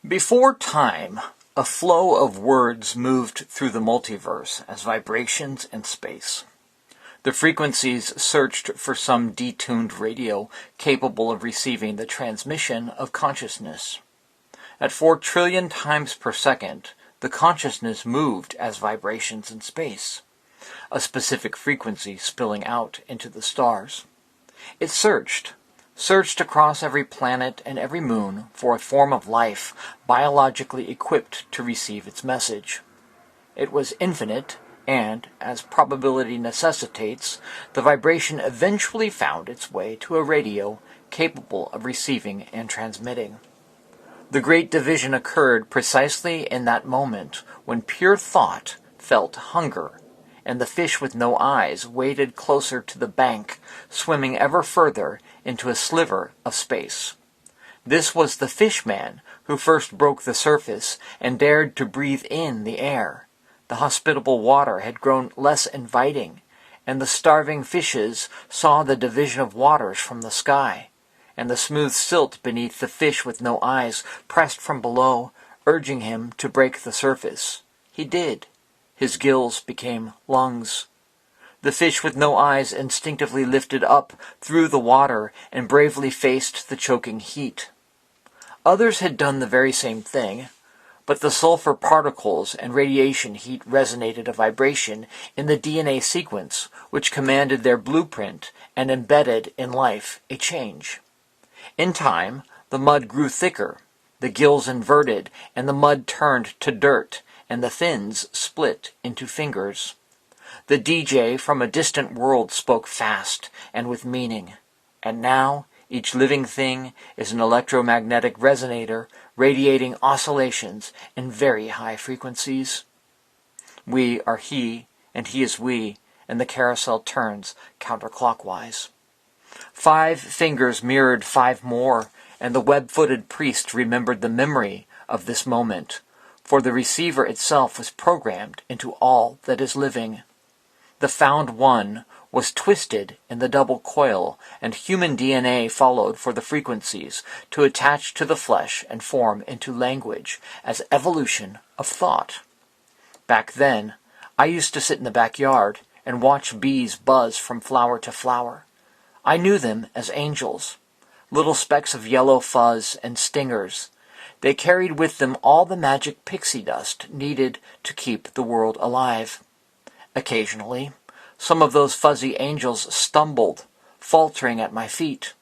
Before time, a flow of words moved through the multiverse as vibrations in space. The frequencies searched for some detuned radio capable of receiving the transmission of consciousness. At 4 trillion times per second, the consciousness moved as vibrations in space, a specific frequency spilling out into the stars. It searched across every planet and every moon for a form of life biologically equipped to receive its message. It was infinite, and, as probability necessitates, the vibration eventually found its way to a radio capable of receiving and transmitting. The Great Division occurred precisely in that moment when pure thought felt hunger, and the fish with no eyes waded closer to the bank, swimming ever further into a sliver of space. This was the fish-man who first broke the surface and dared to breathe in the air. The hospitable water had grown less inviting, and the starving fishes saw the division of waters from the sky, and the smooth silt beneath the fish with no eyes pressed from below, urging him to break the surface. He did. His gills became lungs. The fish with no eyes instinctively lifted up through the water and bravely faced the choking heat. Others had done the very same thing, but the sulfur particles and radiation heat resonated a vibration in the DNA sequence which commanded their blueprint and embedded in life a change. In time, the mud grew thicker, the gills inverted, and the mud turned to dirt, and the fins split into fingers. The DJ from a distant world spoke fast and with meaning, and now each living thing is an electromagnetic resonator radiating oscillations in very high frequencies. We are he, and he is we, and the carousel turns counterclockwise. 5 fingers mirrored 5 more, and the web-footed priest remembered the memory of this moment, for the receiver itself was programmed into all that is living. The found one was twisted in the double coil, and human DNA followed for the frequencies to attach to the flesh and form into language as evolution of thought. Back then, I used to sit in the backyard and watch bees buzz from flower to flower. I knew them as angels, little specks of yellow fuzz and stingers. They carried with them all the magic pixie dust needed to keep the world alive. Occasionally, some of those fuzzy angels stumbled, faltering at my feet.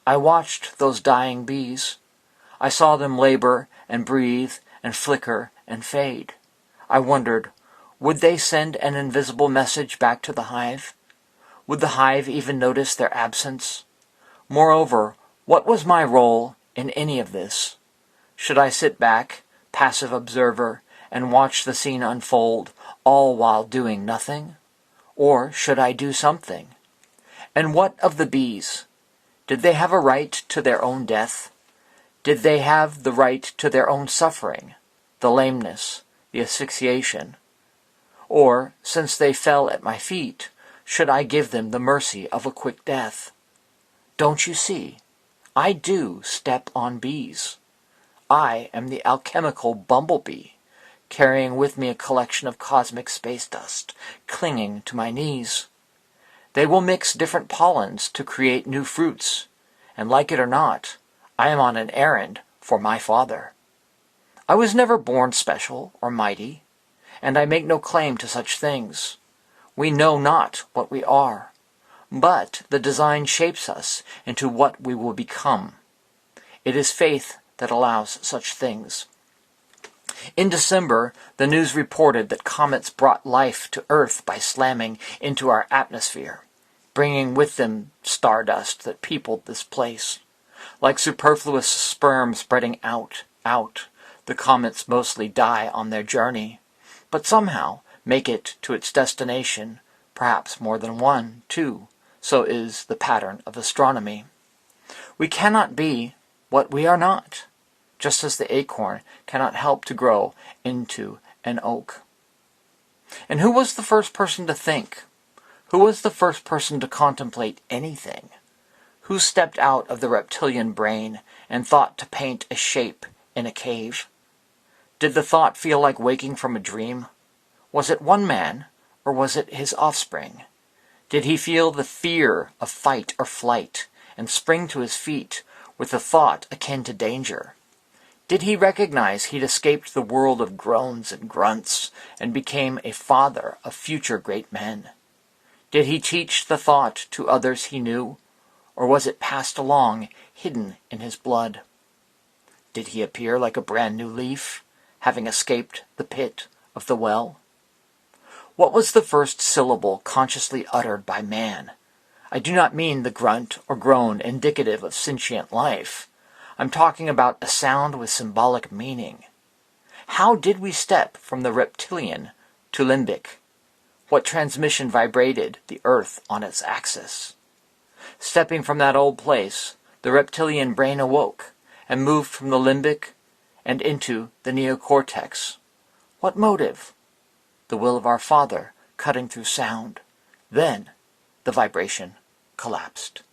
I watched those dying bees. I saw them labor and breathe and flicker and fade. I wondered, would they send an invisible message back to the hive? Would the hive even notice their absence? Moreover, what was my role in any of this? Should I sit back, passive observer, and watch the scene unfold, all while doing nothing? Or should I do something? And what of the bees? Did they have a right to their own death? Did they have the right to their own suffering, the lameness, the asphyxiation? Or, since they fell at my feet, should I give them the mercy of a quick death? Don't you see? I do step on bees. I am the alchemical bumblebee, carrying with me a collection of cosmic space dust, clinging to my knees. They will mix different pollens to create new fruits, and like it or not, I am on an errand for my father. I was never born special or mighty, and I make no claim to such things. We know not what we are, but the design shapes us into what we will become. It is faith that allows such things. In December, the news reported that comets brought life to Earth by slamming into our atmosphere, bringing with them stardust that peopled this place. Like superfluous sperm spreading out, the comets mostly die on their journey, but somehow make it to its destination, perhaps more than 1, 2, so is the pattern of astronomy. We cannot be what we are not, just as the acorn cannot help to grow into an oak. And who was the first person to think? Who was the first person to contemplate anything? Who stepped out of the reptilian brain and thought to paint a shape in a cave? Did the thought feel like waking from a dream? Was it one man, or was it his offspring? Did he feel the fear of fight or flight, and spring to his feet with a thought akin to danger? Did he recognize he'd escaped the world of groans and grunts, and became a father of future great men? Did he teach the thought to others he knew, or was it passed along, hidden in his blood? Did he appear like a brand new leaf, having escaped the pit of the well? What was the first syllable consciously uttered by man? I do not mean the grunt or groan indicative of sentient life. I'm talking about a sound with symbolic meaning. How did we step from the reptilian to limbic? What transmission vibrated the earth on its axis? Stepping from that old place, the reptilian brain awoke and moved from the limbic and into the neocortex. What motive? The will of our Father cutting through sound. Then the vibration collapsed.